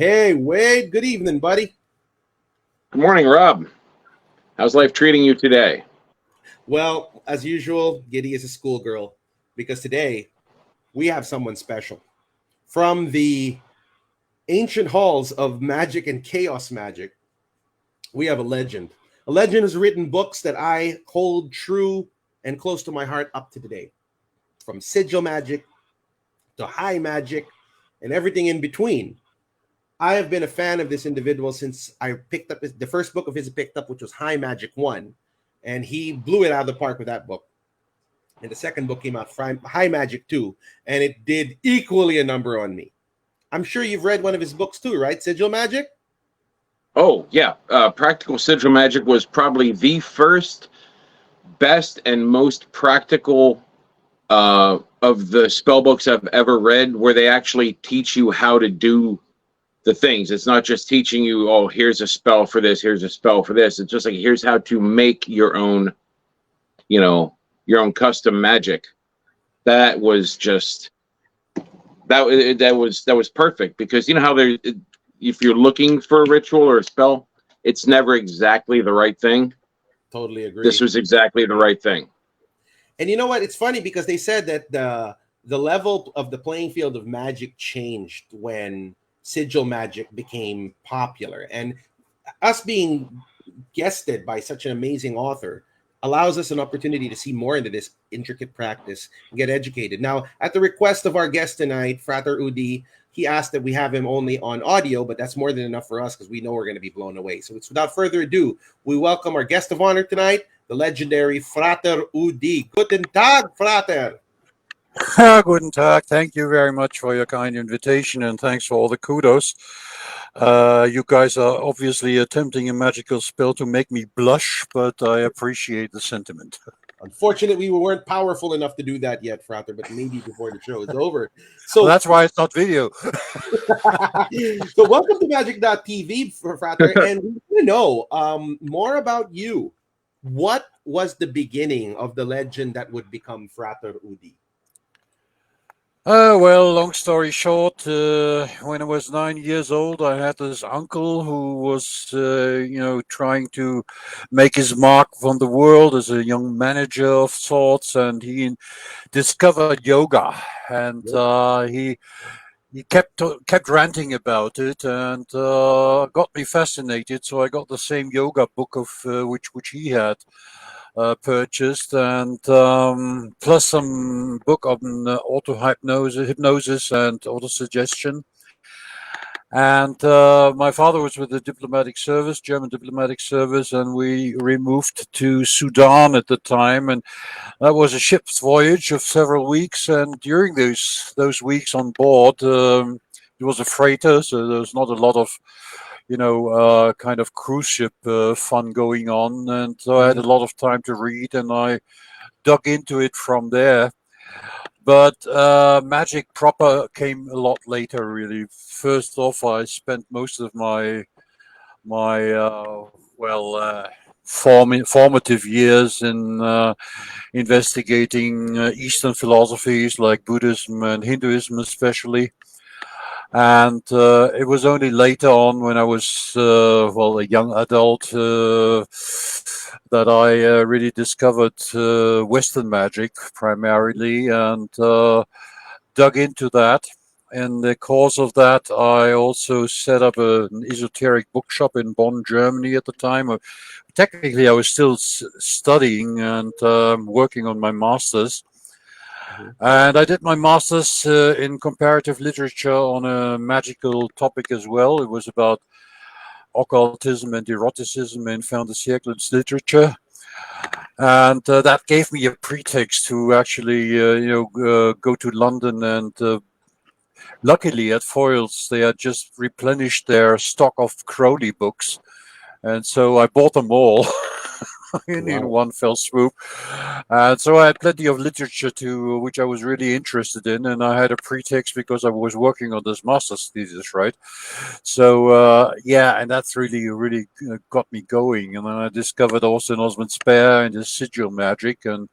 Hey, Wade. Good evening, buddy. Good morning, Rob. How's life treating you today? Well, as usual, Giddy is a schoolgirl because today we have someone special from the ancient halls of magic and chaos magic. We have a legend. A legend has written books that I hold true and close to my heart up to today, from sigil magic to high magic and everything in between. I have been a fan of this individual since I picked up the first book of his I picked up, which was High Magic 1. And he blew it out of the park with that book. And the second book came out, High Magic 2, and it did equally a number on me. I'm sure you've read one of his books too, right? Sigil Magic? Oh, yeah. Practical Sigil Magic was probably the first, best, and most practical of the spell books I've ever read, where they actually teach you how to do the things. It's not just teaching you, oh, here's a spell for this, here's a spell for this. It's just like, here's how to make your own, your own custom magic. That was just that was perfect, because you know how if you're looking for a ritual or a spell, it's never exactly the right thing. Totally agree. This was exactly the right thing. And you know what? It's funny because they said that the level of the playing field of magic changed when sigil magic became popular, and us being guested by such an amazing author allows us an opportunity to see more into this intricate practice and get educated. Now, at the request of our guest tonight, Frater UD, he asked that we have him only on audio, but that's more than enough for us because we know we're going to be blown away. So it's without further ado, we welcome our guest of honor tonight, the legendary Frater UD. Guten Tag, Frater. Guten Tag. Thank you very much for your kind invitation, and thanks for all the kudos. You guys are obviously attempting a magical spell to make me blush, but I appreciate the sentiment. Unfortunately, we weren't powerful enough to do that yet, Frater, but maybe before the show is over. So well, that's why it's not video. So welcome to Magic.tv, Frater, and we want to know more about you. What was the beginning of the legend that would become Frater UD? Well, long story short, when I was 9 years old, I had this uncle who was, trying to make his mark on the world as a young manager of sorts, and he discovered yoga, and he kept ranting about it, and got me fascinated. So I got the same yoga book of which he had purchased, and plus some book on hypnosis and autosuggestion. And my father was with the diplomatic service, German diplomatic service, and we removed to Sudan at the time, and that was a ship's voyage of several weeks. And during those weeks on board, it was a freighter, so there was not a lot of kind of cruise ship fun going on, and so I had a lot of time to read, and I dug into it from there. But magic proper came a lot later, really. First off, I spent most of my formative years in investigating Eastern philosophies like Buddhism and Hinduism especially. And it was only later on, when I was a young adult, that I really discovered Western magic primarily, and dug into that. In the course of that, I also set up an esoteric bookshop in Bonn, Germany at the time. Technically, I was still studying and working on my master's. And I did my master's in comparative literature on a magical topic as well. It was about occultism and eroticism in Founders literature. And that gave me a pretext to actually, go to London. And luckily at Foyles, they had just replenished their stock of Crowley books. And so I bought them all. in one fell swoop. And so I had plenty of literature which I was really interested in, and I had a pretext because I was working on this master's thesis, right? So and that's really got me going. And then I discovered Austin Osman Spare and his sigil magic, and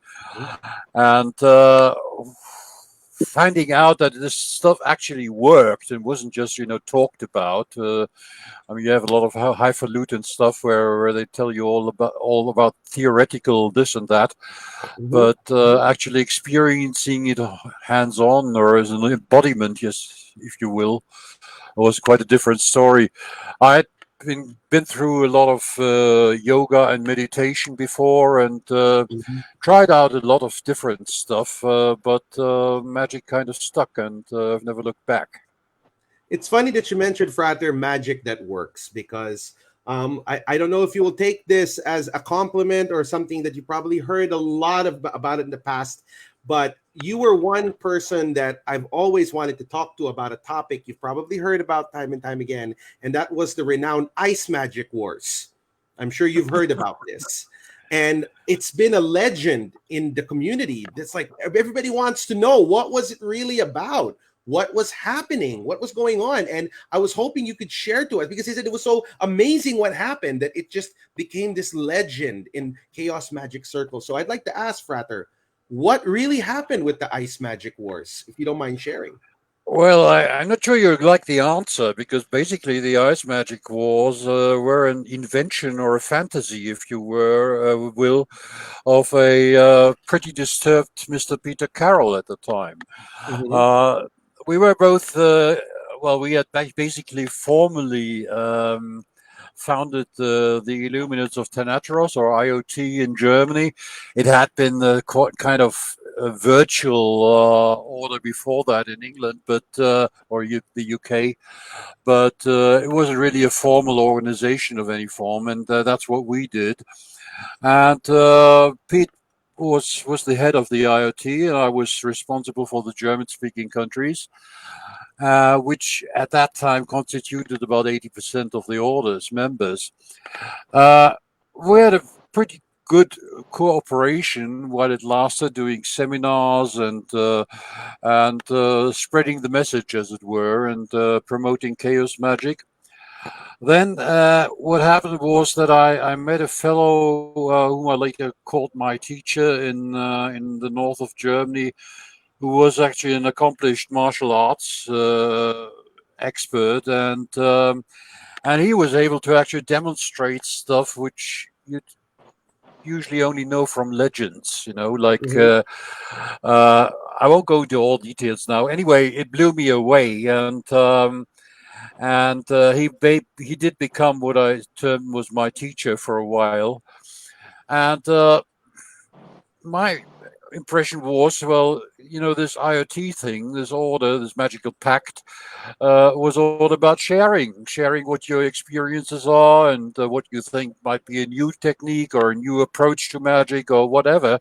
finding out that this stuff actually worked and wasn't just talked about. I mean, you have a lot of highfalutin stuff where they tell you all about theoretical this and that, Mhm. but actually experiencing it hands on or as an embodiment, yes, if you will, was quite a different story. I had been through a lot of yoga and meditation before, and Mhm. tried out a lot of different stuff, but magic kind of stuck, and I've never looked back. It's funny that you mentioned Frater magic that works because I don't know if you will take this as a compliment or something that you probably heard a lot about it in the past, but you were one person that I've always wanted to talk to about a topic you've probably heard about time and time again, and that was the renowned Ice Magic Wars. I'm sure you've heard about this. And it's been a legend in the community. It's like everybody wants to know, what was it really about? What was happening, what was going on. And I was hoping you could share to us, because he said it was so amazing what happened that it just became this legend in chaos magic circles. So I'd like to ask Frater, what really happened with the Ice Magic Wars, if you don't mind sharing. Well, I'm not sure you like the answer, because basically the Ice Magic Wars were an invention or a fantasy, if you will, of a pretty disturbed Mr. Peter Carroll at the time. Mhm. Uh, we were both, well, we had basically formally founded the Illuminates of Thanateros, or IoT, in Germany. It had been kind of a virtual order before that in England, but the UK, but it wasn't really a formal organization of any form, and that's what we did. And Pete was the head of the IoT, and I was responsible for the German-speaking countries, which at that time constituted about 80% of the orders members. Uh, we had a pretty good cooperation while it lasted, doing seminars and spreading the message, as it were, and promoting chaos magic. Then what happened was that I met a fellow whom I later called my teacher in the north of Germany, who was actually an accomplished martial arts expert, and he was able to actually demonstrate stuff which you'd usually only know from legends, like Mhm. I won't go into all details now. Anyway, it blew me away, and he did become what I termed was my teacher for a while, and my impression was, well, this IoT thing, this order, this magical pact, was all about sharing what your experiences are, and what you think might be a new technique or a new approach to magic or whatever.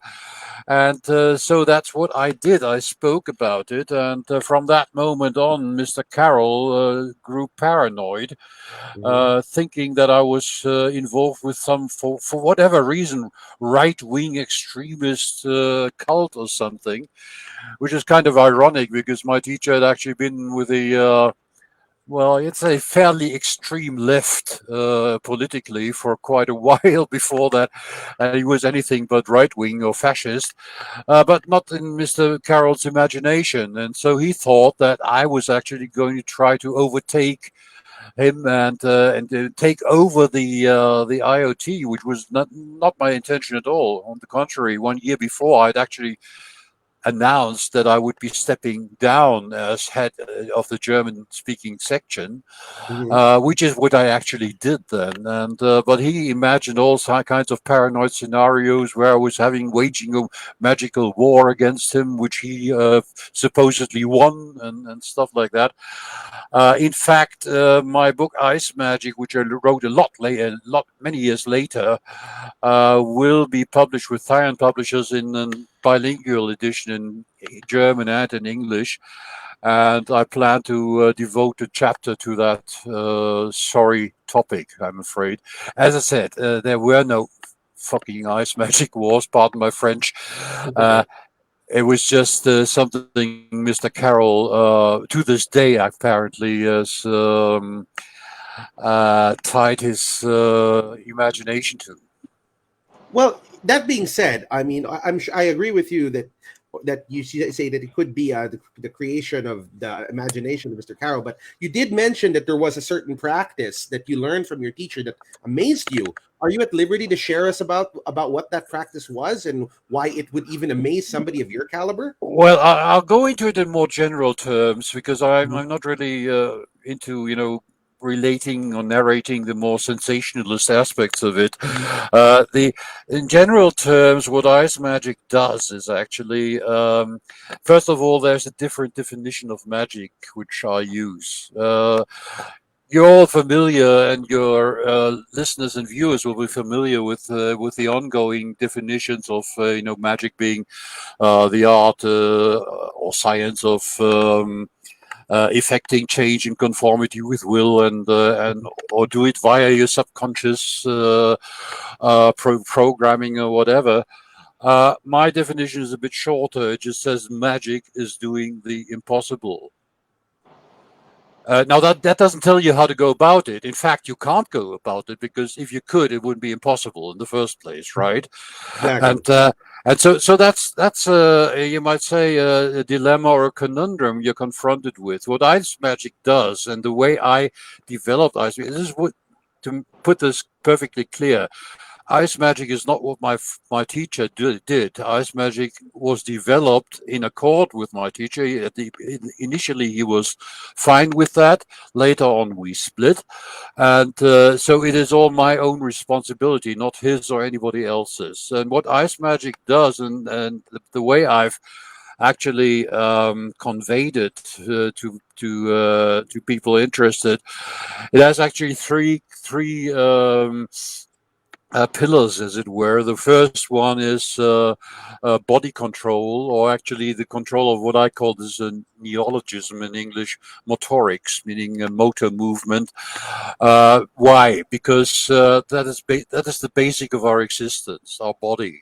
And so that's what I did. I spoke about it, and from that moment on, Mr. Carroll grew paranoid, Mhm. thinking that I was involved with some, for whatever reason, right-wing extremist cult or something, which is kind of ironic because my teacher had actually been with well, it's a fairly extreme left politically for quite a while before that. He was anything but right-wing or fascist, but not in Mr. Carroll's imagination. And so he thought that I was actually going to try to overtake him and take over the IoT, which was not my intention at all. On the contrary, 1 year before, I'd actually announced that I would be stepping down as head of the German-speaking section, Mhm. which is what I actually did then. And but he imagined all kinds of paranoid scenarios where I was waging a magical war against him, which he supposedly won, and stuff like that. In fact, my book Ice Magick, which I wrote a lot later, many years later, will be published with Thailand publishers in a bilingual edition in German and in English. And I plan to devote a chapter to that sorry topic, I'm afraid. As I said, there were no fucking Ice Magic Wars, pardon my French. It was just something Mr. Carroll, to this day, apparently, has tied his imagination to. Well, that being said, I mean, I agree with you that that you say that it could be the creation of the imagination of Mr. Caro, but you did mention that there was a certain practice that you learned from your teacher that amazed you. Are you at liberty to share us about what that practice was and why it would even amaze somebody of your caliber? Well, I'll go into it in more general terms because I'm not really into relating or narrating the more sensationalist aspects of it. In general terms, what Ice Magic does is actually, first of all, there's a different definition of magic which I use. You're all familiar, and your listeners and viewers will be familiar with the ongoing definitions of magic being the art or science of effecting change in conformity with will, and or do it via your subconscious programming or whatever. My definition is a bit shorter. It just says magic is doing the impossible. Now that doesn't tell you how to go about it. In fact, you can't go about it because if you could, it wouldn't be impossible in the first place, right? Exactly. And so that's you might say a dilemma or a conundrum you're confronted with. What Ice Magic does, and the way I developed Ice Magic, this is what, to put this perfectly clear. Ice Magic is not what my teacher did. Ice Magic was developed in accord with my teacher. Initially, he was fine with that. Later on, we split. And so it is all my own responsibility, not his or anybody else's. And what Ice Magic does, and the way I've actually conveyed it to people interested, it has actually three pillars, as it were. The first one is body control, or actually the control of what I call this neologism in English, motorics, meaning motor movement. Why? Because that is the basic of our existence, our body.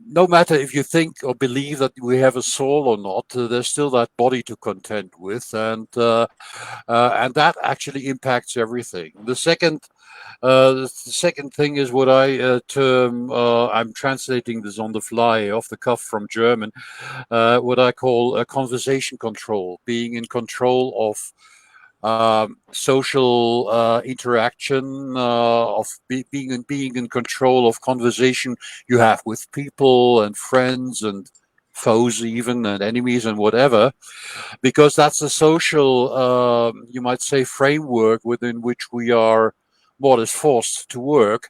No matter if you think or believe that we have a soul or not, there's still that body to contend with, and that actually impacts everything. The second thing is what I term, I'm translating this on the fly, off the cuff from German, what I call conversation control, being in control of social interaction, of being in control of conversation you have with people and friends and foes even, and enemies and whatever, because that's a social, you might say, framework within which we are more or less forced to work.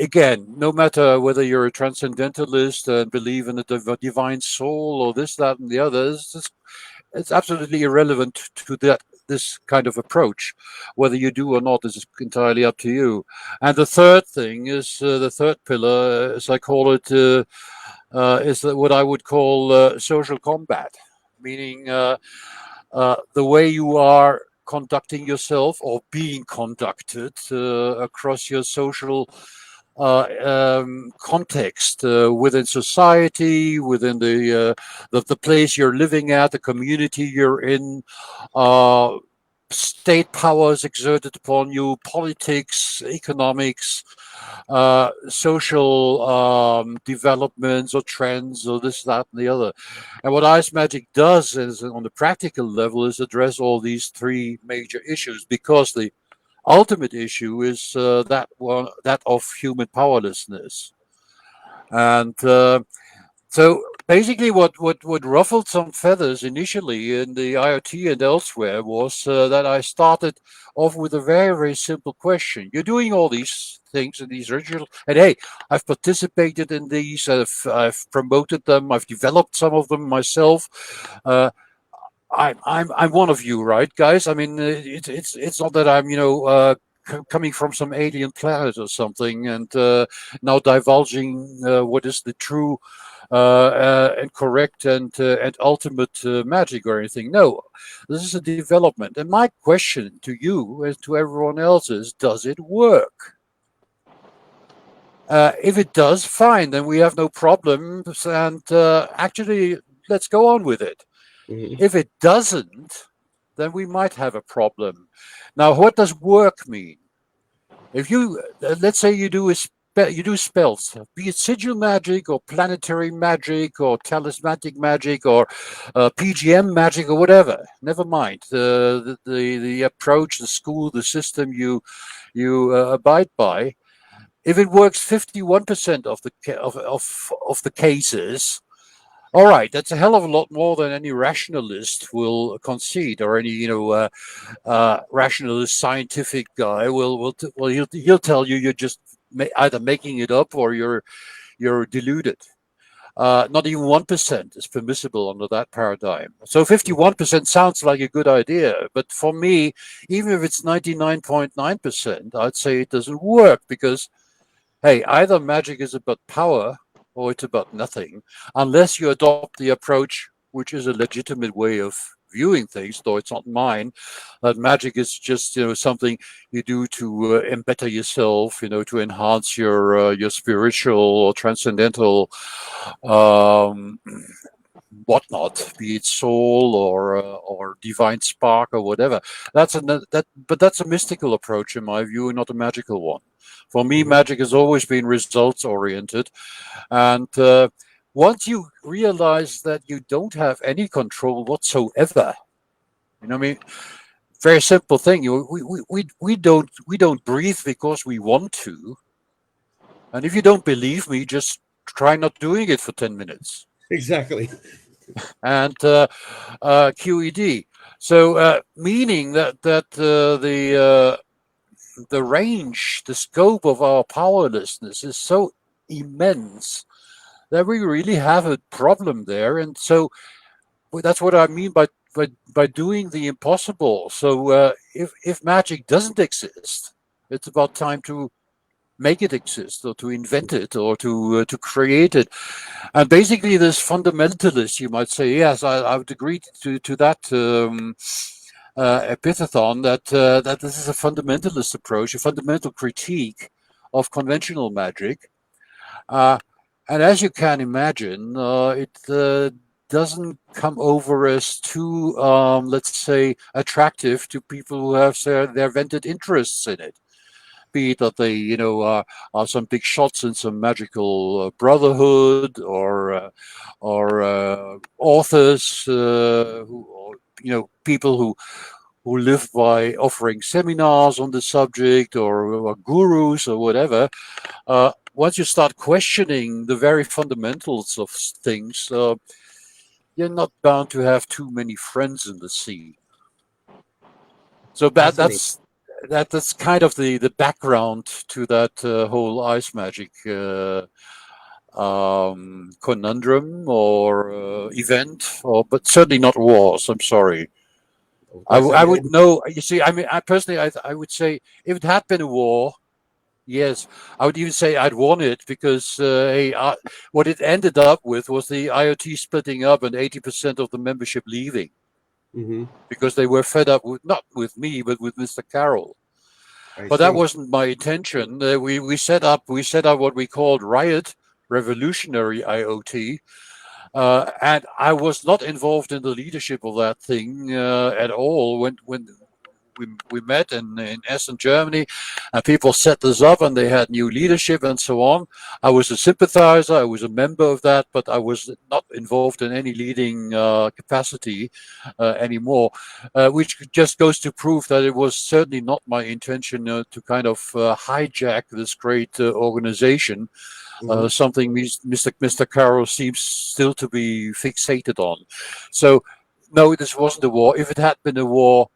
Again, no matter whether you're a transcendentalist and believe in a divine soul or this, that, and the other, it's absolutely irrelevant to this kind of approach. Whether you do or not is entirely up to you. And the third thing is the third pillar, as I call it, is what I would call social combat, meaning the way you are conducting yourself or being conducted across your social context within society, within the place you're living at, the community you're in, state powers exerted upon you, politics, economics, social developments or trends or this, that, and the other. And what Ice Magic does is, on the practical level, is address all these three major issues, because the ultimate issue is that of human powerlessness. And so basically what ruffled some feathers initially in the IoT and elsewhere was that I started off with a very, very simple question. You're doing all these things and these rituals, and hey, I've participated in these, I've promoted them, I've developed some of them myself. I'm one of you, right, guys? I mean, it's not that I'm coming from some alien planet or something, and now divulging what is the true and correct and ultimate magic or anything. No, this is a development. And my question to you and to everyone else is: does it work? If it does, fine. Then we have no problems, and actually, let's go on with it. Mm-hmm. If it doesn't, then we might have a problem. Now, what does work mean? If you, let's say you do a you do spells, be it sigil magic or planetary magic or talismanic magic or PGM magic or whatever. Never mind the approach, the school, the system you abide by. If it works 51% of the cases, all right, that's a hell of a lot more than any rationalist will concede, or any rationalist scientific guy will he'll tell you you're just either making it up or you're deluded. Not even 1% is permissible under that paradigm. So 51% sounds like a good idea, but for me, even if it's 99.9%, I'd say it doesn't work, because hey, either magic is about power or it's about nothing, unless you adopt the approach, which is a legitimate way of viewing things, though it's not mine, that magic is just something you do to embetter yourself, to enhance your spiritual or transcendental whatnot, be it soul or divine spark or whatever. But that's a mystical approach in my view, not a magical one. For me, magic has always been results oriented, and once you realize that you don't have any control whatsoever, I mean, very simple thing. We don't breathe because we want to, and if you don't believe me, just try not doing it for 10 minutes. Exactly. And QED. So meaning that the range, the scope of our powerlessness is so immense that we really have a problem there. And so that's what I mean by doing the impossible. So if magic doesn't exist, it's about time to make it exist, or to invent it, or to create it. And basically, this fundamentalist, you might say, yes, I would agree to that epithet that this is a fundamentalist approach, a fundamental critique of conventional magic. And as you can imagine, it doesn't come over as too, let's say, attractive to people who have their vested interests in it. Be it that they, are some big shots in some magical brotherhood, or authors people who live by offering seminars on the subject, or gurus or whatever. Once you start questioning the very fundamentals of things, you're not bound to have too many friends in the scene. So that's kind of the background to that whole Ice Magick conundrum or event, but certainly not wars. I'm sorry. I would know. You see, I mean, I personally, I would say if it had been a war, yes, I would even say I'd won it, because what it ended up with was the IoT splitting up and 80% of the membership leaving. Because they were fed up not with me, but with Mr. Carroll. But that wasn't my intention. We set up what we called Riot, Revolutionary IoT, and I was not involved in the leadership of that thing at all. When we met in Essen, Germany, and people set this up, and they had new leadership and so on. I was a sympathizer, I was a member of that, but I was not involved in any leading capacity anymore, which just goes to prove that it was certainly not my intention to kind of hijack this great organization, something Mr. Carroll seems still to be fixated on. So, no, this wasn't a war. If it had been a war,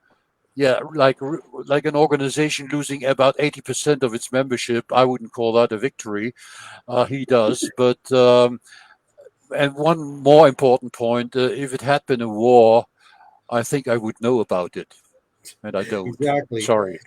yeah, like an organization losing about 80% of its membership, I wouldn't call that a victory. He does, but and one more important point: if it had been a war, I think I would know about it, and I don't. Exactly. Sorry.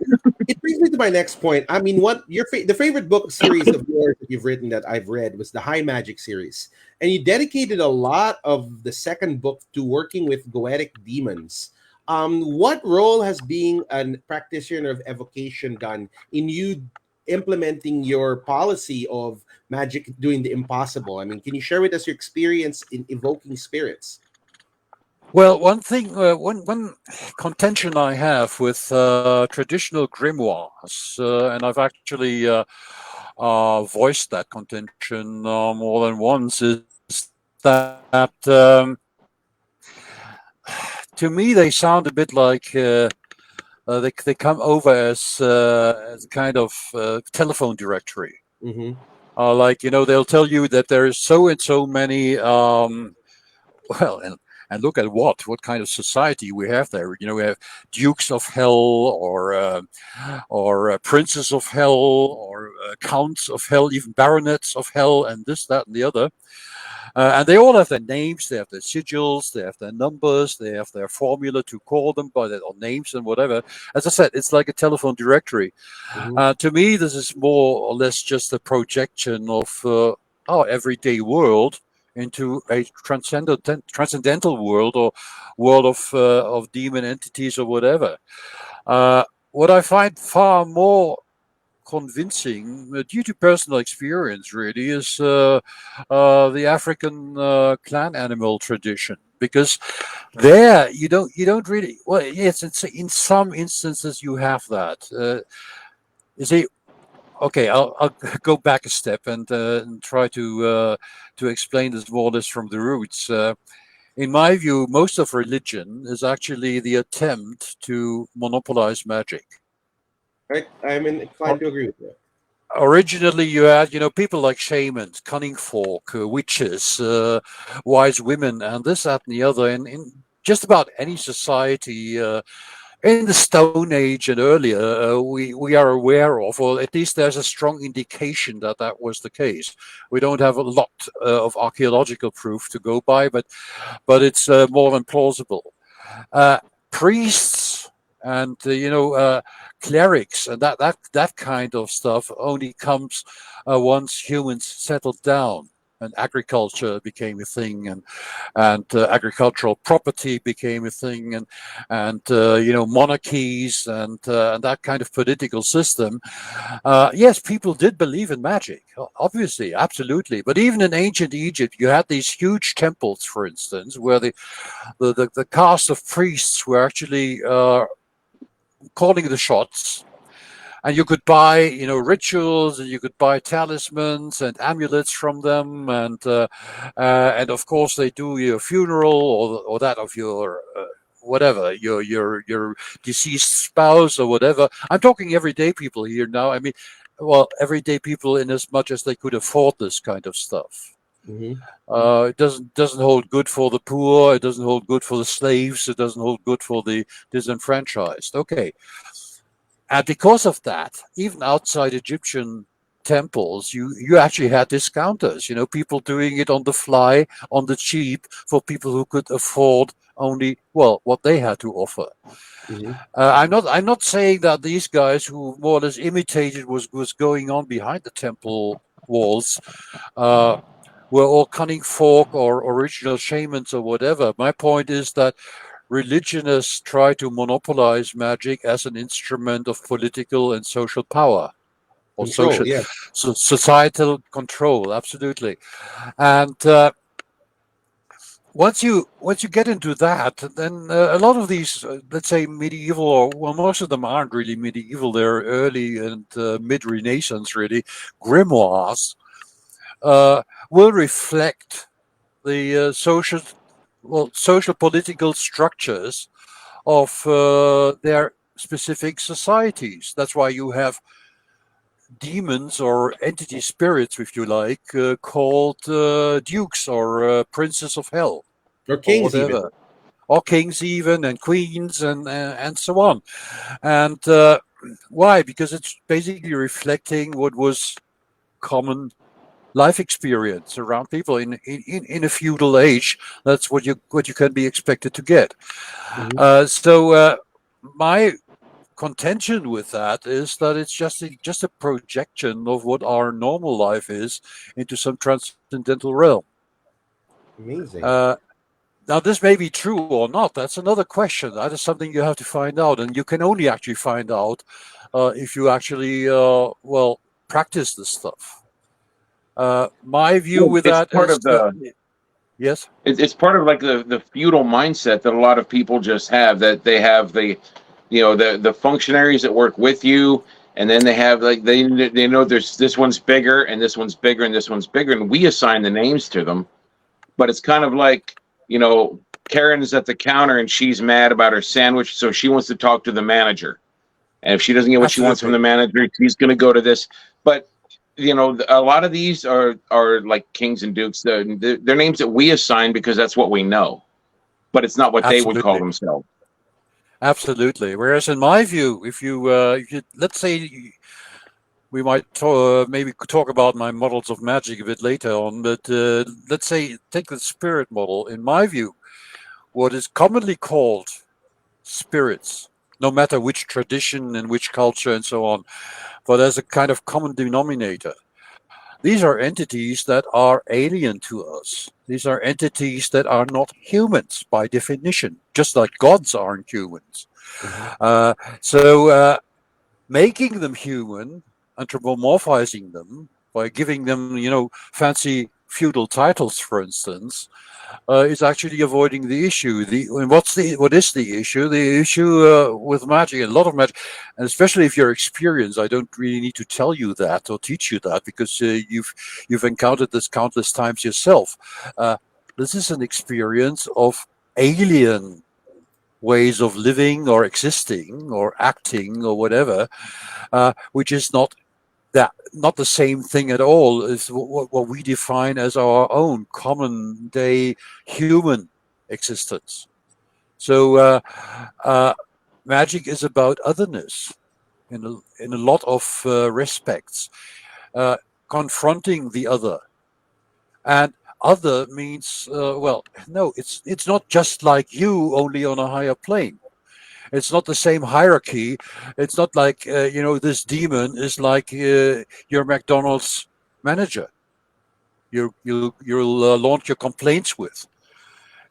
It brings me to my next point. I mean, what the favorite book series of yours that you've written that I've read was the High Magic series, and you dedicated a lot of the second book to working with GOETIC demons. What role has being a practitioner of evocation done in you implementing your policy of magic doing the impossible? I mean, can you share with us your experience in evoking spirits? Well, one thing, one contention I have with traditional grimoires, and I've actually voiced that contention more than once, is that to me they sound a bit like they come over as a kind of telephone directory. Mm-hmm. Like, they'll tell you that there is so and so many and look at what kind of society we have there. We have dukes of hell, or princes of hell, or counts of hell, even baronets of hell, and this, that, and the other. And they all have their names, they have their sigils, they have their numbers, they have their formula to call them by their names and whatever. As I said, it's like a telephone directory. Mm-hmm. To me, this is more or less just a projection of our everyday world into a transcendental world, or world of demon entities or whatever. What I find far more convincing, due to personal experience, really, is the African clan animal tradition, because there you don't really, well, yes, in some instances you have that. You see, okay, I'll go back a step and try to explain this more or less from the roots. In my view, most of religion is actually the attempt to monopolize magic. I'm inclined to agree with that. Originally, you had, people like shamans, cunning folk, witches, wise women, and this, that, and the other. In just about any society, in the Stone Age and earlier, we are aware of, or at least there's a strong indication that that was the case. We don't have a lot of archaeological proof to go by, but it's more than plausible. Priests and clerics and that kind of stuff only comes once humans settled down and agriculture became a thing, and agricultural property became a thing, and monarchies and that kind of political system. Yes, people did believe in magic, obviously, absolutely. But even in ancient Egypt, you had these huge temples, for instance, where the caste of priests were actually calling the shots. And you could buy, rituals, and you could buy talismans and amulets from them, and of course they do your funeral or that of your whatever, your deceased spouse or whatever. I'm talking everyday people here now. I mean, well, everyday people in as much as they could afford this kind of stuff. Mm-hmm. It doesn't hold good for the poor. It doesn't hold good for the slaves. It doesn't hold good for the disenfranchised. Okay. And because of that, even outside Egyptian temples, you actually had discounters, people doing it on the fly, on the cheap, for people who could afford only, well, what they had to offer. Mm-hmm. I'm not saying that these guys who more or less imitated was going on behind the temple walls were all cunning folk or original shamans or whatever. My point is that religionists try to monopolize magic as an instrument of political and social power, or Control, yeah. societal control. Absolutely. And once you get into that, then a lot of these, let's say, medieval, or well, most of them aren't really medieval. They're early and mid-Renaissance, really, grimoires will reflect the social political structures of their specific societies. That's why you have demons or entity spirits, if you like, called dukes or princes of hell, Or kings, or whatever, even. or kings even, and queens, and so on. And why? Because it's basically reflecting what was common life experience around people in a feudal age. That's what you can be expected to get. Mm-hmm. So my contention with that is that it's just a projection of what our normal life is into some transcendental realm. Amazing. Now, this may be true or not. That's another question. That is something you have to find out, and you can only actually find out if you actually practice this stuff. My view with It's that part is of the yes. it's part of like the feudal mindset that a lot of people just have, that they have the functionaries that work with you, and then they have like they know there's this one's bigger and this one's bigger and this one's bigger, and we assign the names to them. But it's kind of like, Karen is at the counter and she's mad about her sandwich, so she wants to talk to the manager. And if she doesn't get what she wants from the manager, she's going to go to this. But a lot of these are like kings and dukes. They're names that we assign because that's what we know, but it's not what they would call themselves. Absolutely. Whereas in my view, if you let's say, we might maybe talk about my models of magic a bit later on, but let's say take the spirit model. In my view, what is commonly called spirits, no matter which tradition and which culture and so on, but as a kind of common denominator, these are entities that are alien to us. These are entities that are not humans by definition, just like gods aren't humans. So making them human, anthropomorphizing them by giving them, fancy feudal titles, for instance, is actually avoiding the issue. What is the issue? The issue with magic, a lot of magic, and especially if you're experienced, I don't really need to tell you that or teach you that, because you've encountered this countless times yourself. This is an experience of alien ways of living or existing or acting or whatever, which is not the same thing at all as what we define as our own common day human existence. So magic is about otherness in a lot of respects, confronting the other. And other means, no, it's not just like you, only on a higher plane. It's not the same hierarchy. It's not like, this demon is like your McDonald's manager. You'll launch your complaints with.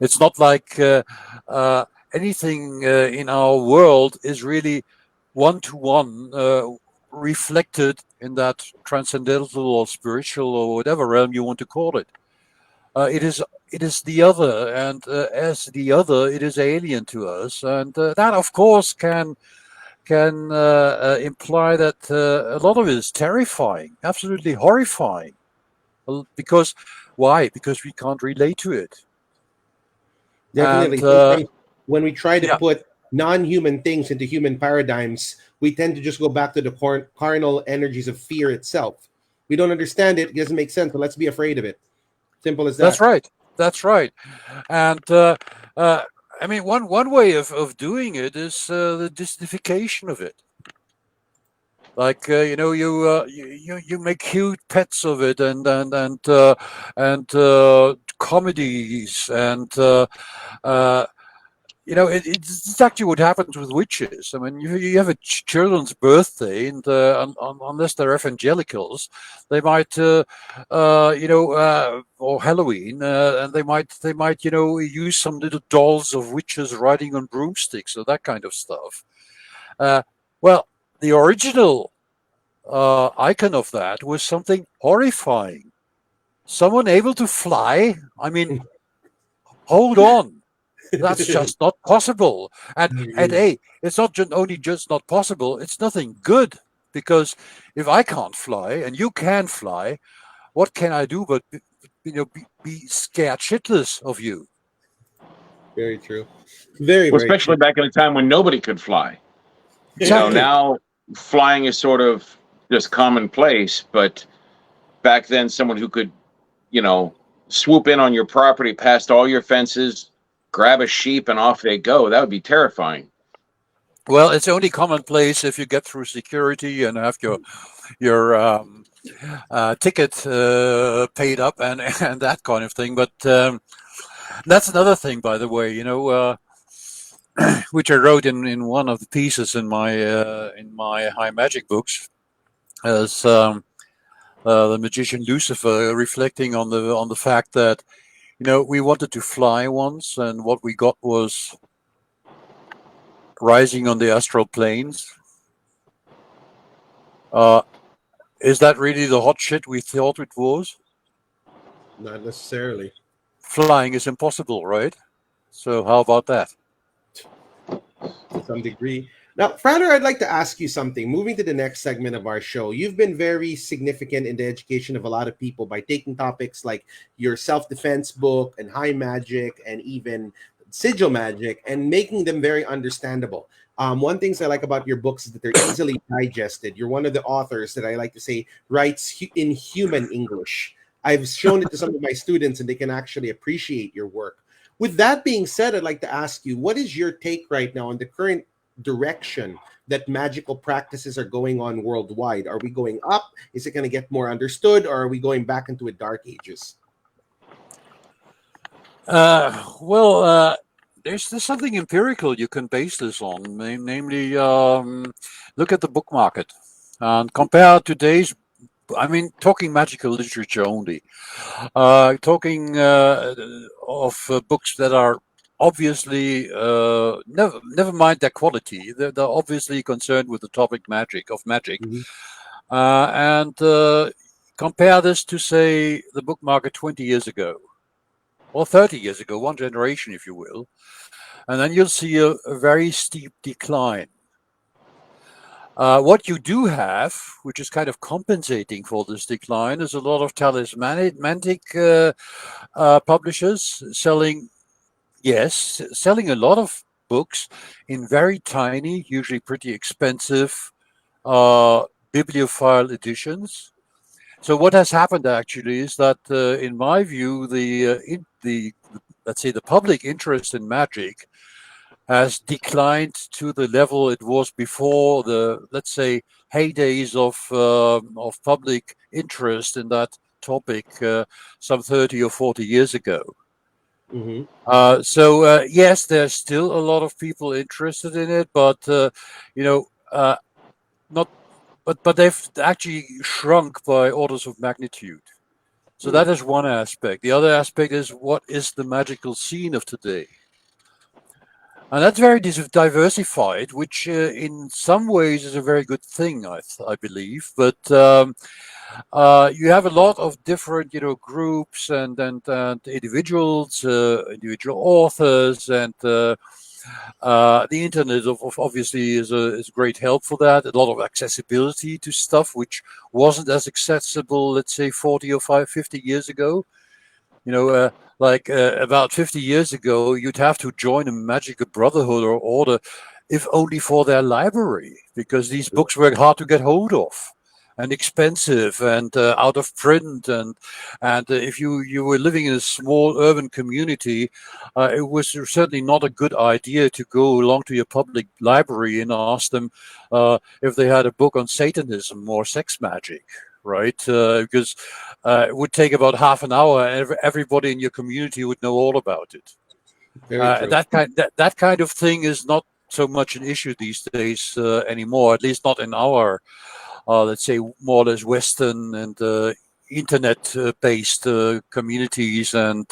It's not like anything in our world is really one-to-one reflected in that transcendental or spiritual or whatever realm you want to call it. It is the other, and as the other, it is alien to us, and that, of course, can imply that a lot of it is terrifying, absolutely horrifying. Because why? Because we can't relate to it. Definitely. And, when we try to put non-human things into human paradigms, we tend to just go back to the carnal energies of fear itself. We don't understand it. It doesn't make sense, but let's be afraid of it. Simple as that. That's right. And I mean, one way of doing it is the mystification of it. Like you make cute pets of it, and comedies, and it's actually what happens with witches. I mean, you have a children's birthday, and unless they're evangelicals, they might, or Halloween, and they might, use some little dolls of witches riding on broomsticks or that kind of stuff. Well, the original icon of that was something horrifying. Someone able to fly? I mean, hold on. That's just not possible. And hey, it's not only just not possible, it's nothing good. Because if I can't fly and you can fly, what can I do but be scared shitless of you? Very true. Very especially true. Back in a time when nobody could fly. Exactly. Now flying is sort of just commonplace, but back then someone who could, swoop in on your property past all your fences, grab a sheep, and off they go. That would be terrifying. Well, it's only commonplace if you get through security and have your ticket paid up and that kind of thing. But that's another thing, by the way, which I wrote in one of the pieces in my High Magic books, as the magician Lucifer, reflecting on the fact that we wanted to fly once, and what we got was rising on the astral planes. Is that really the hot shit we thought it was? Not necessarily. Flying is impossible, right? So how about that? To some degree. Now, Frater, I'd like to ask you something. Moving to the next segment of our show, you've been very significant in the education of a lot of people by taking topics like your self-defense book and high magic and even sigil magic and making them very understandable. One things I like about your books is that they're easily digested. You're one of the authors that I like to say writes in human English. I've shown it to some of my students and they can actually appreciate your work. With that being said, I'd like to ask you, what is your take right now on the current direction that magical practices are going on worldwide? Are we going up? Is it going to get more understood, or are we going back into a dark ages? There's something empirical you can base this on, namely, look at the book market and compare today's. I mean, talking magical literature only, talking of books that are obviously never mind their quality. They're obviously concerned with the topic magic. Mm-hmm. And compare this to, say, the book market 20 years ago or 30 years ago, one generation, if you will, and then you'll see a very steep decline. What you do have, which is kind of compensating for this decline, is a lot of talismanic publishers selling a lot of books in very tiny, usually pretty expensive bibliophile editions. So what has happened actually is that, in my view, let's say the public interest in magic has declined to the level it was before the, let's say, heydays of public interest in that topic some 30 or 40 years ago. Mm-hmm. So yes, there's still a lot of people interested in it, but not. But they've actually shrunk by orders of magnitude. So that is one aspect. The other aspect is, what is the magical scene of today? And that's very diversified, which in some ways is a very good thing, I believe. But you have a lot of different, groups and individuals, individual authors, and the internet obviously is a great help for that. A lot of accessibility to stuff which wasn't as accessible, let's say, 40 or 50 years ago. About 50 years ago, you'd have to join a magical brotherhood or order, if only for their library, because these books were hard to get hold of and expensive and out of print. And if you were living in a small urban community, it was certainly not a good idea to go along to your public library and ask them if they had a book on Satanism or sex magic. Right, because it would take about half an hour, and everybody in your community would know all about it. That kind of thing is not so much an issue these days anymore. At least not in our, let's say, more or less Western and internet-based communities and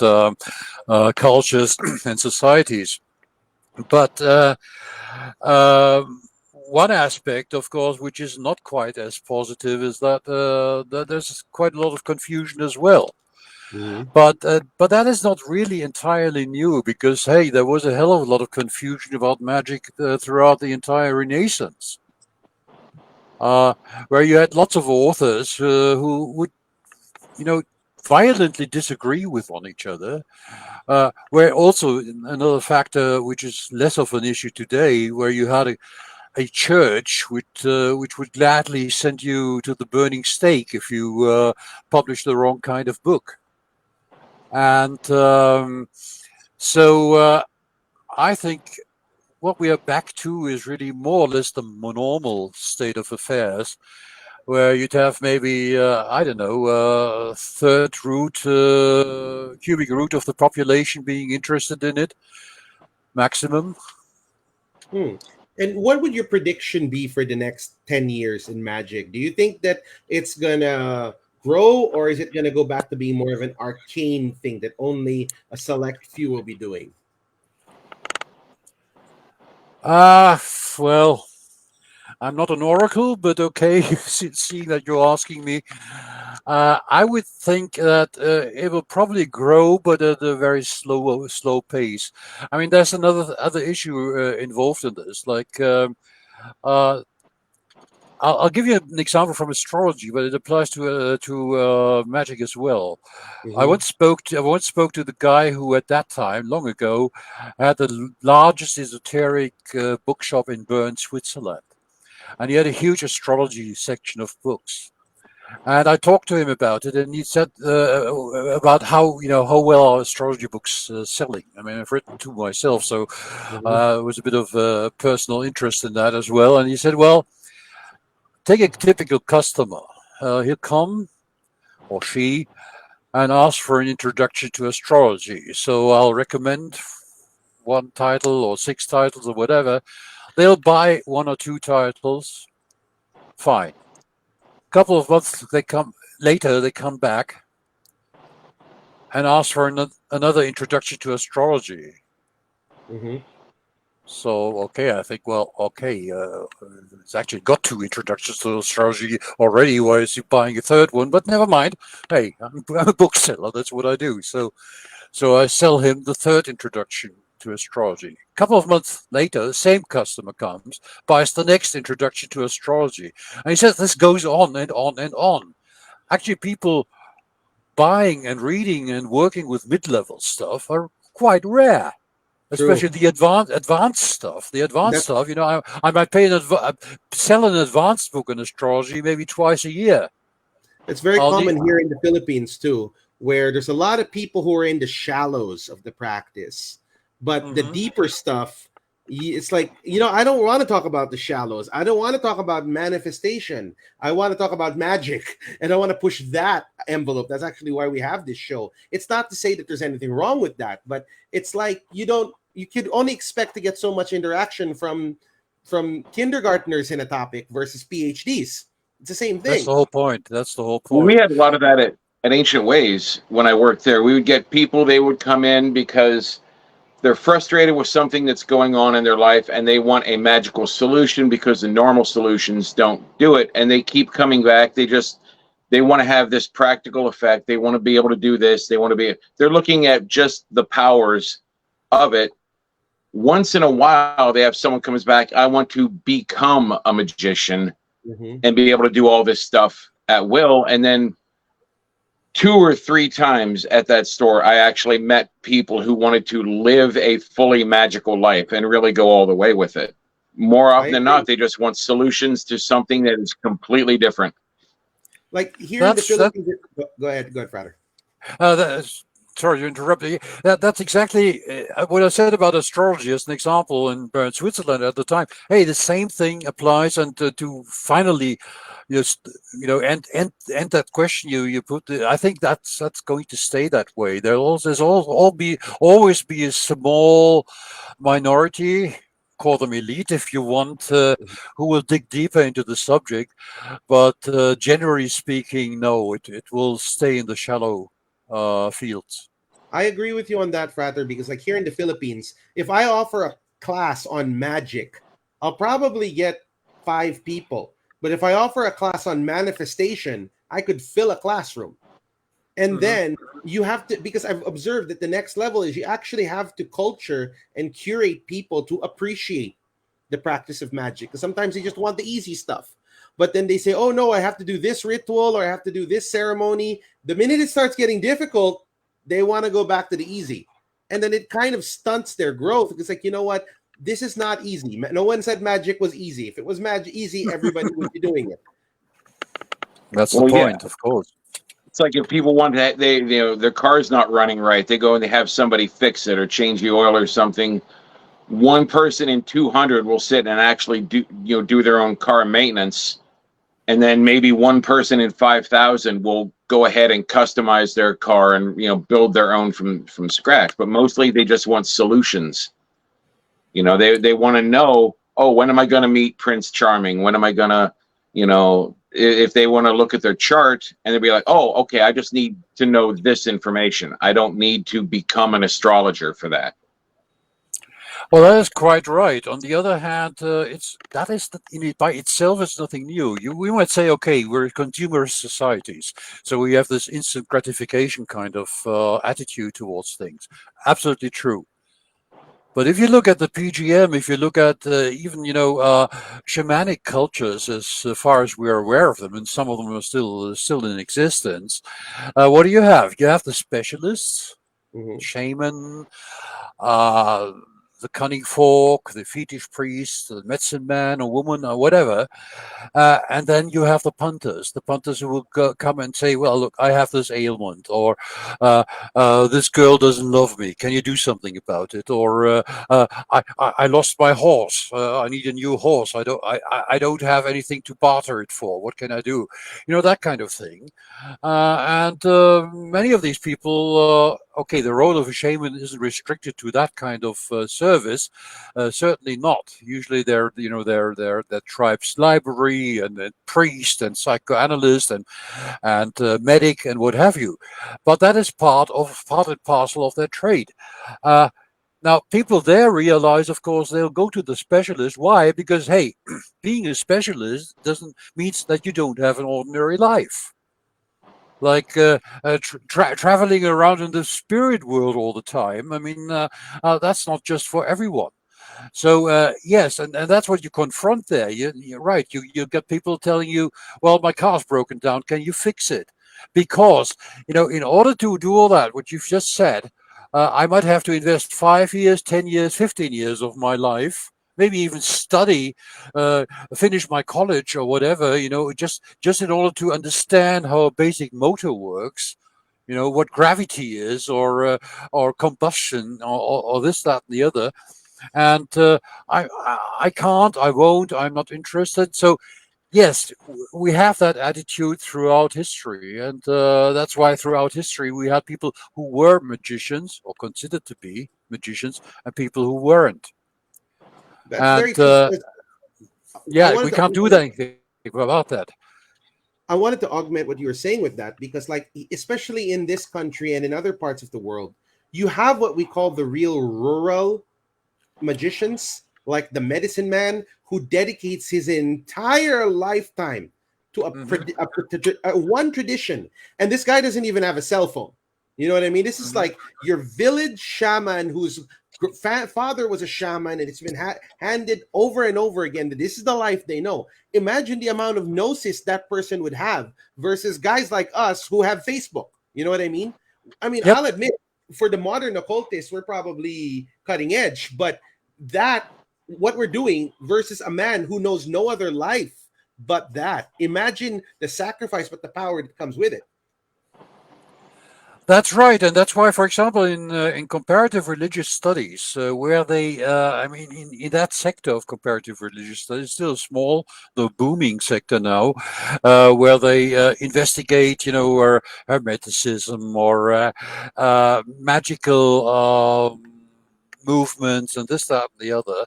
cultures and societies. But one aspect, of course, which is not quite as positive, is that there's quite a lot of confusion as well. Mm-hmm. But that is not really entirely new, because, hey, there was a hell of a lot of confusion about magic throughout the entire Renaissance, where you had lots of authors who would, violently disagree with one each other. Where also another factor, which is less of an issue today, where you had a church which would gladly send you to the burning stake if you publish the wrong kind of book. And so I think what we are back to is really more or less the normal state of affairs, where you'd have maybe, third root, cubic root of the population being interested in it, maximum. And what would your prediction be for the next 10 years in magic? Do you think that it's going to grow, or is it going to go back to being more of an arcane thing that only a select few will be doing? Well, I'm not an oracle, but okay, seeing that you're asking me, I would think that it will probably grow, but at a very slow pace. I mean, there's other issue involved in this. Like, Uh, I'll give you an example from astrology, but it applies to magic as well. I Mhm. once spoke to the guy who, at that time, long ago, had the largest esoteric bookshop in Bern, Switzerland, and he had a huge astrology section of books. And I talked to him about it, and he said about how how well are astrology books selling. I mean, I've written two myself, so Mhm. it was a bit of personal interest in that as well. And he said, well, take a typical customer. He'll come, or she, and ask for an introduction to astrology. So I'll recommend one title or six titles or whatever. They'll buy one or two titles. Fine. A couple of months later, they come back and ask for another introduction to astrology. Mhm. So, okay, I think, well, okay, it's actually got two introductions to astrology already. Why is he buying a third one? But never mind. Hey, I'm a bookseller. That's what I do. So I sell him the third introduction to astrology. A couple of months later, the same customer comes, buys the next introduction to astrology. And he says this goes on and on and on. Actually, people buying and reading and working with mid-level stuff are quite rare. True. Especially the advanced stuff. The advanced That's stuff, I might sell an advanced book in astrology maybe twice a year. It's very I'll need, common here in the Philippines too, where there's a lot of people who are in the shallows of the practice, but the Mhm. deeper stuff, it's like, I don't want to talk about the shallows. I don't want to talk about manifestation. I want to talk about magic, and I want to push that envelope. That's actually why we have this show. It's not to say that there's anything wrong with that, but it's like you could only expect to get so much interaction from kindergartners in a topic versus PhDs. It's the same That's thing. the whole point. That's the whole We point. had a lot of that at Ancient Ways when I worked there. We would get people, they would come in because they're frustrated with something that's going on in their life and they want a magical solution because the normal solutions don't do it. And they keep coming back. They want to have this practical effect. They want to be able to do this. They're looking at just the powers of it. Once in a while, they have someone comes back, I want to become a magician Mhm. and be able to do all this stuff at will. And then 2 or 3 times at that store, I actually met people who wanted to live a fully magical life and really go all the way with it. More I often than agree. not, they just want solutions to something that is completely different. Like here in the That's that. Philippines, go ahead, Frater. That's, sorry to interrupt you. That's exactly what I said about astrology as an example in Bern, Switzerland at the time. Hey, the same thing applies, and to finally, just end that question you put. I think that's going to stay that way. Always be a small minority. Call them elite if you want, who will dig deeper into the subject. But generally speaking, no, it will stay in the shallow fields. I agree with you on that, Frater, because like here in the Philippines, if I offer a class on magic, I'll probably get 5 people. But if I offer a class on manifestation, I could fill a classroom. And Hmm. then you have to, because I've observed that the next level is you actually have to culture and curate people to appreciate the practice of magic. Because sometimes they just want the easy stuff. But then they say, oh no, I have to do this ritual or I have to do this ceremony. The minute it starts getting difficult, they want to go back to the easy. And then it kind of stunts their growth. It's like, you know what? This is not easy. No one said magic was easy. If it was magic easy, everybody would be doing it. That's the Well, yeah, point, of course. it's like if people want to, their car's not running right, they go and they have somebody fix it or change the oil or something. One person in 200 will sit and actually do their own car maintenance, and then maybe one person in 5,000 will go ahead and customize their car and build their own from scratch. But mostly they just want solutions. They want to know, oh, when am I going to meet Prince Charming? When am I going to, if they want to look at their chart and they'll be like, oh, okay, I just need to know this information. I don't need to become an astrologer for that. Well, that is quite right. On the other hand, by itself is nothing new. We might say, okay, we're consumer societies, so we have this instant gratification kind of attitude towards things. Absolutely true. But if you look at the PGM, if you look at even shamanic cultures, as far as we're aware of them, and some of them are still in existence, what do you have? You have the specialists, Hmm. shaman, uh, the cunning folk, the fetish priest, the medicine man or woman or whatever. And then you have the punters who will come and say, well, look, I have this ailment, or uh, this girl doesn't love me. Can you do something about it? Or I lost my horse. I need a new horse. I don't have anything to barter it for. What can I do? That kind of thing. And many of these people, okay, the role of a shaman isn't restricted to that kind of service. Certainly not. Usually, they're tribe's library and priest and psychoanalyst and medic and what have you. But that is part and parcel of their trade. Uh, Now, people there realize, of course, they'll go to the specialist. Why? Because, hey, being a specialist doesn't means that you don't have an ordinary life. Like traveling around in the spirit world all the time. I mean, that's not just for everyone. So yes, and that's what you confront there. You're right. You get people telling you, "Well, my car's broken down. Can you fix it?" Because in order to do all that, what you've just said, I might have to invest 5 years, 10 years, 15 years of my life, maybe even study, finish my college or whatever. Just in order to understand how a basic motor works. What gravity is, or combustion, or this, that, and the other. And I can't, I won't, I'm not interested. So yes, we have that attitude throughout history, and that's why throughout history we had people who were magicians or considered to be magicians, and people who weren't. That's And very true. Because I yeah, wanted we to can't do anything about that. I wanted to augment what you were saying with that, because, like, especially in this country and in other parts of the world, you have what we call the real rural magicians, like the medicine man, who dedicates his entire lifetime to Hmm. one tradition. And this guy doesn't even have a cell phone. You know what I mean? This is Hmm. like your village shaman whose father was a shaman, and it's been handed over and over again that this is the life they know. Imagine the amount of gnosis that person would have versus guys like us who have Facebook. You know what I mean? I mean, Yep. I'll admit, for the modern occultists, we're probably cutting edge, but that what we're doing versus a man who knows no other life but that. Imagine the sacrifice, but the power that comes with it. That's right, and that's why, for example, in comparative religious studies, where they, I mean, in that sector of comparative religious studies, still a small, though booming sector now, where they investigate, or hermeticism or magical movements and this, that, and the other.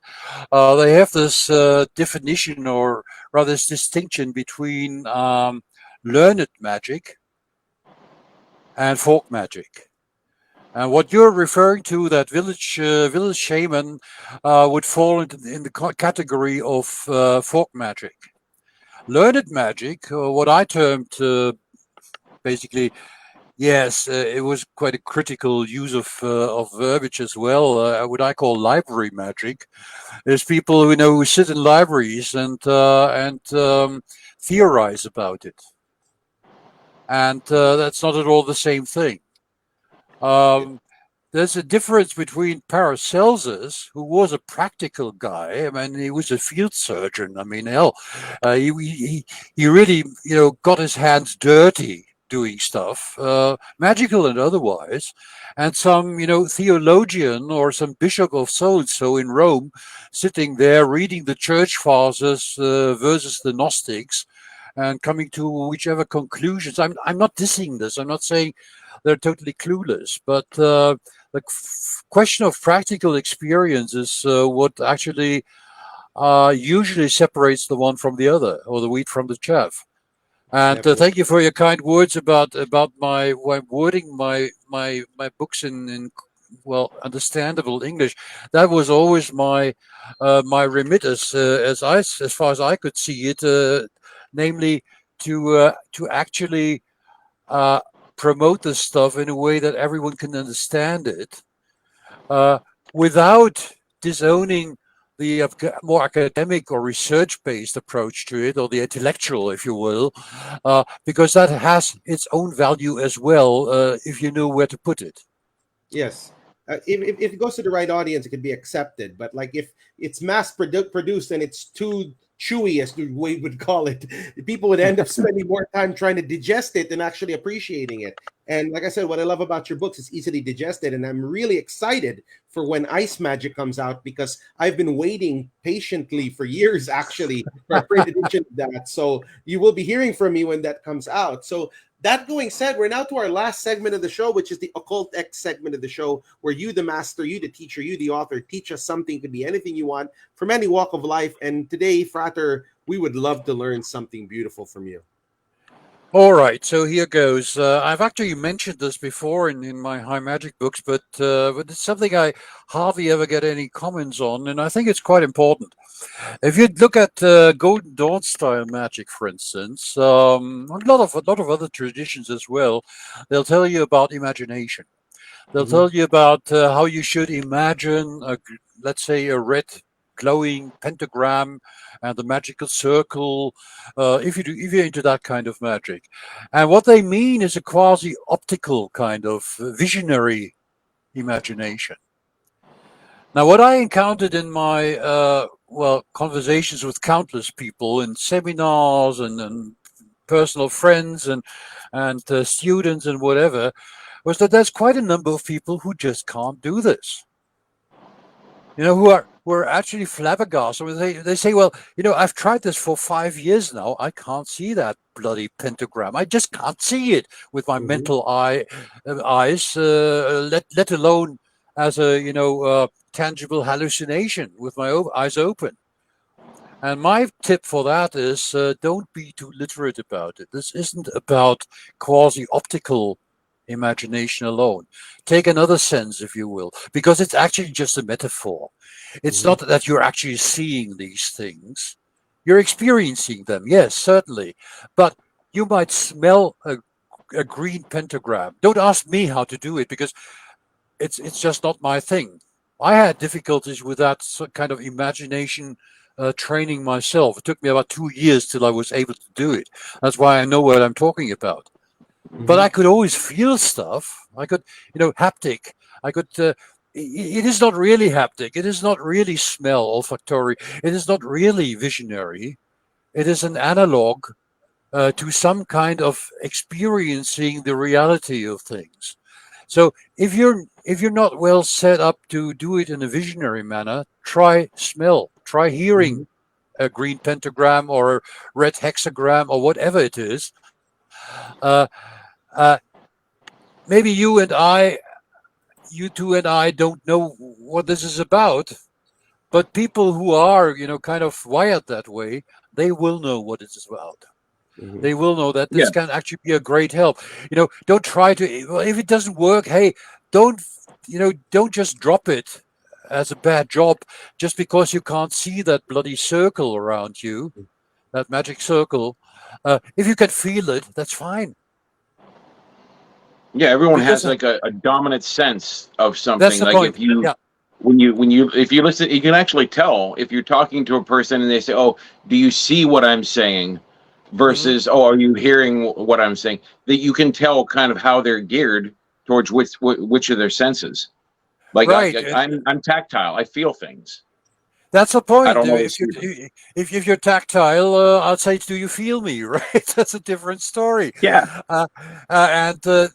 They have this definition, or rather, this distinction between learned magic and folk magic. And what you're referring to, that village shaman, would fall in the category of folk magic. Learned magic, what I termed basically, yes, it was quite a critical use of verbiage as well. What I call library magic is people who sit in libraries and theorize about it, and that's not at all the same thing. There's a difference between Paracelsus, who was a practical guy. I mean, he was a field surgeon. I mean, hell, he really, got his hands dirty doing stuff, magical and otherwise. And some, theologian or some bishop of so in Rome, sitting there reading the church fathers versus the Gnostics, and coming to whichever conclusions. I'm not dissing this. I'm not saying they're totally clueless, but the question of practical experience is what actually usually separates the one from the other, or the wheat from the chaff. And Definitely. thank you for your kind words about my wording my books in well, understandable English. That was always my remit, as far as I could see it, namely to actually promote this stuff in a way that everyone can understand it. Uh, without disowning the more academic or research-based approach to it, or the intellectual, if you will, because that has its own value as well, if you know where to put it. Yes. If it goes to the right audience, it could be accepted. But like if it's mass produced and it's too chewy, as we would call it, people would end up spending more time trying to digest it than actually appreciating it. And like I said, what I love about your books is easily digested. And I'm really excited for when Ice Magick comes out, because I've been waiting patiently for years, actually, for a print edition of that. So you will be hearing from me when that comes out. So that going said, we're now to our last segment of the show, which is the Occult X segment of the show, where you, the master, you, the teacher, you, the author, teach us something. It could be anything you want from any walk of life. And today, Frater, we would love to learn something beautiful from you. All right, so here goes. I've actually mentioned this before in my High Magic books, but it's something I hardly ever get any comments on, and I think it's quite important. If you look at Golden Dawn style magic, for instance, a lot of other traditions as well, they'll tell you about imagination. They'll tell you about how you should imagine, let's say, a red glowing pentagram and the magical circle, if you're into that kind of magic. And what they mean is a quasi-optical kind of visionary imagination. Now, what I encountered in my conversations with countless people in seminars and personal friends and students and whatever, was that there's quite a number of people who just can't do this. Who are actually flabbergasted. They say, well, I've tried this for 5 years now. I can't see that bloody pentagram. I just can't see it with my mental eyes, let alone as a tangible hallucination with my eyes open. And my tip for that is don't be too literate about it. This isn't about quasi-optical imagination alone. Take another sense, if you will, because it's actually just a metaphor. It's not that you're actually seeing these things. You're experiencing them, yes, certainly. But you might smell a green pentagram. Don't ask me how to do it, because it's just not my thing. I had difficulties with that kind of imagination training myself. It took me about 2 years till I was able to do it. That's why I know what I'm talking about. But I could always feel stuff. I could, haptic. I could. It is not really haptic. It is not really smell, olfactory. It is not really visionary. It is an analog to some kind of experiencing the reality of things. So if you're not well set up to do it in a visionary manner, try smell. Try hearing a green pentagram or a red hexagram or whatever it is. Maybe you two and I don't know what this is about, but people who are, kind of wired that way, they will know what it is about. They will know that this can actually be a great help. Don't try to, well, if it doesn't work, hey, don't just drop it as a bad job just because you can't see that bloody circle around you, that magic circle. If you can feel it, that's fine. Yeah, everyone has like a dominant sense of something. That's the like point. If you if you listen, you can actually tell if you're talking to a person and they say, "Oh, do you see what I'm saying?" versus, "Oh, are you hearing what I'm saying?" That you can tell kind of how they're geared towards which of their senses. Like right. I'm tactile. I feel things. That's the point. I don't know If you're tactile, I'd say, "Do you feel me?" Right? That's a different story. Yeah. And the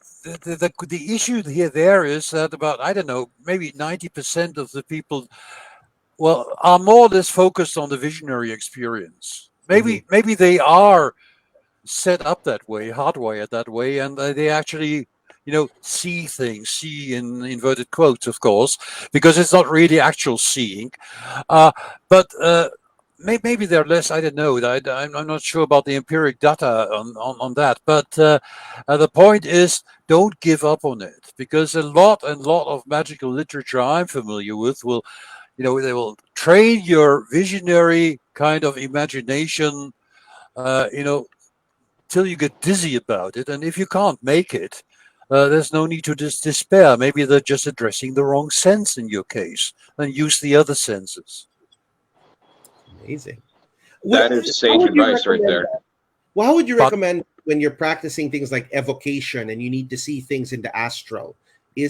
issue there is that about, I don't know, maybe 90% of the people, well, are more or less focused on the visionary experience. Maybe they are set up that way, hardwired that way, and they actually see things, see in inverted quotes, of course, because it's not really actual seeing. But maybe they're less, I don't know. I'm not sure about the empiric data on that. But the point is, don't give up on it, because a lot of magical literature I'm familiar with will, they will train your visionary kind of imagination, till you get dizzy about it. And if you can't make it, there's no need to despair. Maybe they're just addressing the wrong sense in your case, and use the other senses. Amazing. That is sage advice right there. Well, how would you recommend when you're practicing things like evocation and you need to see things in the astral?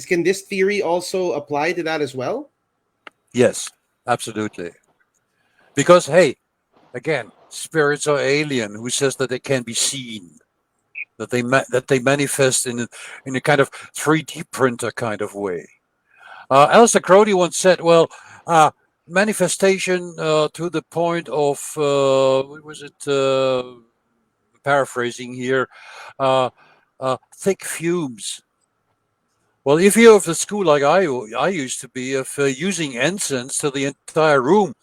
Can this theory also apply to that as well? Yes, absolutely. Because, hey, again, spirits are alien. Who says that they can be seen? That they manifest in a kind of 3D printer kind of way. Aleister Crowley once said, "Well, manifestation to the point of what was it? Paraphrasing here, thick fumes." Well, if you're of the school like I used to be, of using incense to the entire room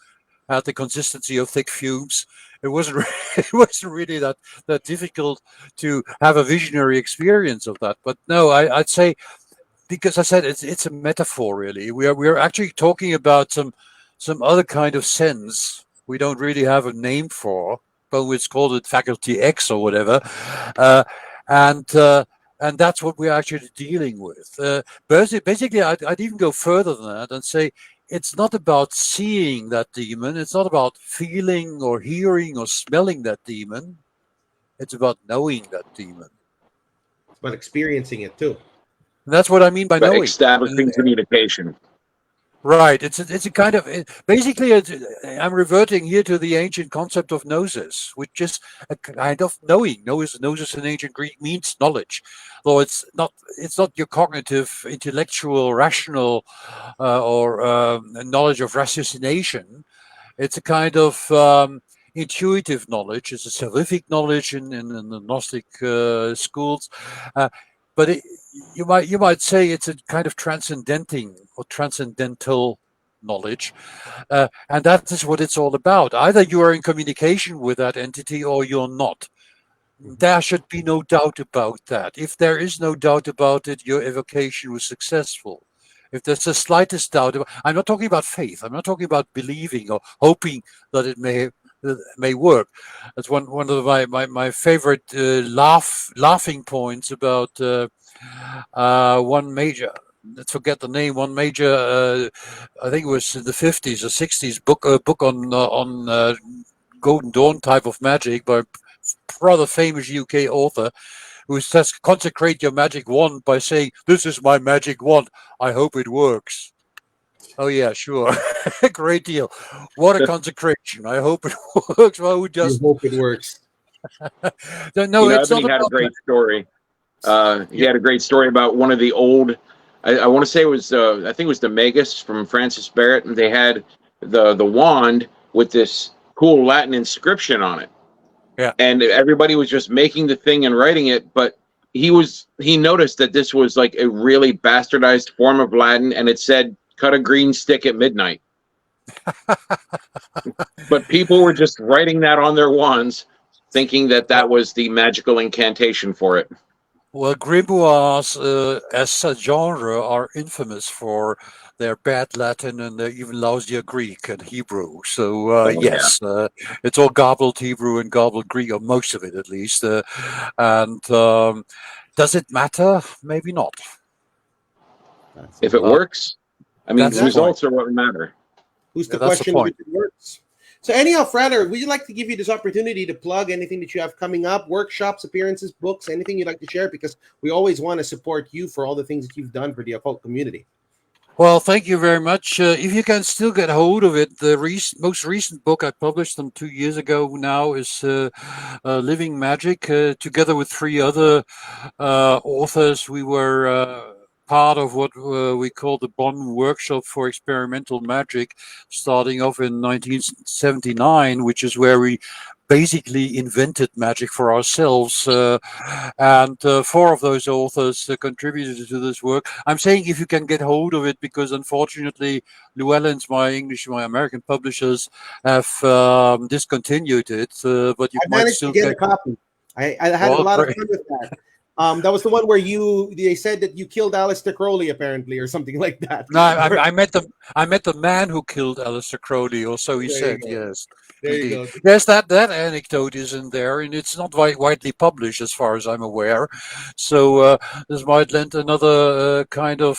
had the consistency of thick fumes, it wasn't it wasn't really that difficult to have a visionary experience of that. But no, I'd say, because I said it's a metaphor really. We're actually talking about some other kind of sense we don't really have a name for, but let's call it faculty X or whatever, and that's what we're actually dealing with. Basically, I'd even go further than that and say it's not about seeing that demon. It's not about feeling or hearing or smelling that demon. It's about knowing that demon. It's about experiencing it too. And that's what I mean by knowing. Establishing communication. Right. It's a kind of, basically, I'm reverting here to the ancient concept of gnosis, which is a kind of knowing. Gnosis in ancient Greek means knowledge, though it's not your cognitive, intellectual, rational, or knowledge of ratiocination. It's a kind of intuitive knowledge. It's a salvific knowledge in the Gnostic schools. But you might say it's a kind of transcendenting or transcendental knowledge, and that is what it's all about. Either you are in communication with that entity or you're not. There should be no doubt about that. If there is no doubt about it, your evocation was successful. If there's the slightest doubt, I'm not talking about faith. I'm not talking about believing or hoping that it may work. That's one of my favorite laughing points about one major. Let's forget the name. One major, I think it was in the 50s or 60s book on Golden Dawn type of magic by a rather famous UK author, who says, "Consecrate your magic wand by saying, 'This is my magic wand. I hope it works.'" Oh yeah, sure. Great deal. What a consecration. I hope it works. Well, who doesn't? You hope it works. No, it's not. Ebony had a great story. He had a great story about one of the old, I want to say it was, I think it was the Magus from Francis Barrett, and they had the wand with this cool Latin inscription on it. Yeah. And everybody was just making the thing and writing it, but he noticed that this was like a really bastardized form of Latin, and it said, "Cut a green stick at midnight." But people were just writing that on their wands, thinking that was the magical incantation for it. Well, grimoires as a genre are infamous for their bad Latin and their even lousier Greek and Hebrew. So yes, it's all garbled Hebrew and garbled Greek, or most of it at least. And does it matter? Maybe not. If it works, I mean, the results point. are what matter. Who's the question if it works? So anyhow, Frater, would you like to give you this opportunity to plug anything that you have coming up, workshops, appearances, books, anything you'd like to share? Because we always want to support you for all the things that you've done for the occult community. Well, thank you very much. If you can still get hold of it, the most recent book I published some 2 years ago now is Living Magic, together with 3 other authors. We were part of what we call the Bonn Workshop for Experimental Magic, starting off in 1979, which is where we basically invented magic for ourselves, and 4 of those authors contributed to this work. I'm saying if you can get hold of it, because unfortunately Llewellyn's, my American publishers, have discontinued it, but you I managed to get a copy. I had a lot of fun with that. That was the one where they said that you killed Aleister Crowley, apparently, or something like that. No, I met the man who killed Aleister Crowley, or so he There said. you go. Yes, There you indeed. go. Yes, that anecdote is in there, and it's not widely published as far as I'm aware. So this might lend another kind of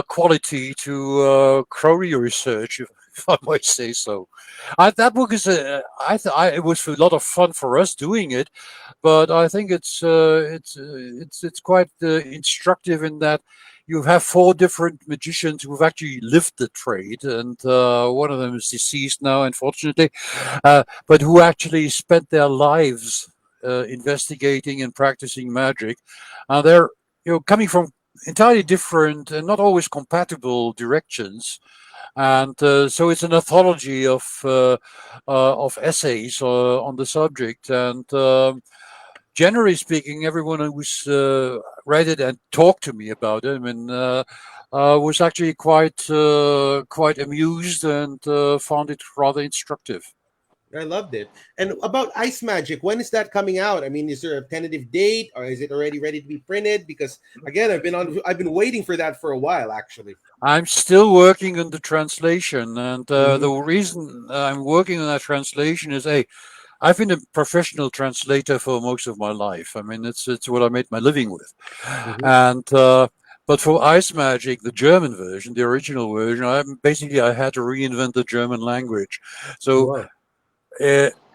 quality to Crowley research, if I might say so. That book is it was a lot of fun for us doing it, but I think it's quite instructive in that you have 4 different magicians who've actually lived the trade, and one of them is deceased now, unfortunately, but who actually spent their lives investigating and practicing magic. They're coming from entirely different and not always compatible directions. And so it's an anthology of essays on the subject. And generally speaking, everyone who's read it and talked to me about it, I mean, was actually quite amused and found it rather instructive. I loved it. And about Ice Magick, when is that coming out? I mean, is there a tentative date, or is it already ready to be printed? Because again, I've been waiting for that for a while, actually. I'm still working on the translation, and the reason I'm working on that translation is, I've been a professional translator for most of my life. I mean, it's what I made my living with, and but for Ice Magick, the German version, the original version, I had to reinvent the German language, so. Wow.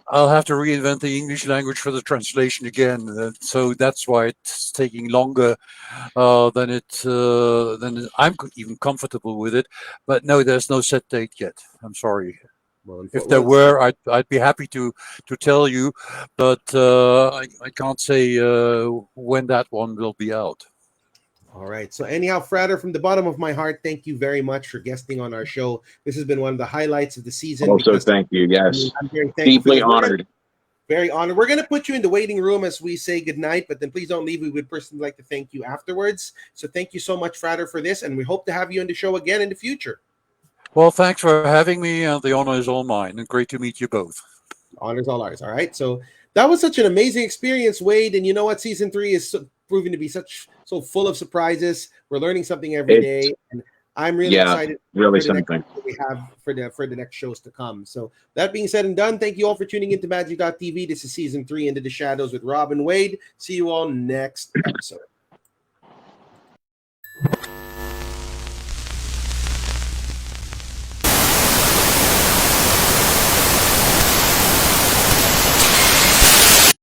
I'll have to reinvent the English language for the translation again. So that's why it's taking longer than I'm even comfortable with it. But no, there's no set date yet. I'm sorry. Well, If there were, I'd be happy to tell you, but I can't say when that one will be out. All right. So anyhow, Frater, from the bottom of my heart, thank you very much for guesting on our show. This has been one of the highlights of the season. Also, thank you. Yes, I'm very thankful. Deeply honored. Very honored. We're going to put you in the waiting room as we say goodnight, but then please don't leave. We would personally like to thank you afterwards. So thank you so much, Frater, for this, and we hope to have you on the show again in the future. Well, thanks for having me. The honor is all mine, and great to meet you both. Honor's all ours. All right. So that was such an amazing experience, Wade. And you know what? Season 3 is proving to be so full of surprises. We're learning something every day, and I'm really excited. Really for something we have for the next shows to come. So that being said and done, thank you all for tuning into Magic.tv. This is Season 3 Into the Shadows with Rob and Wade. See you all next episode.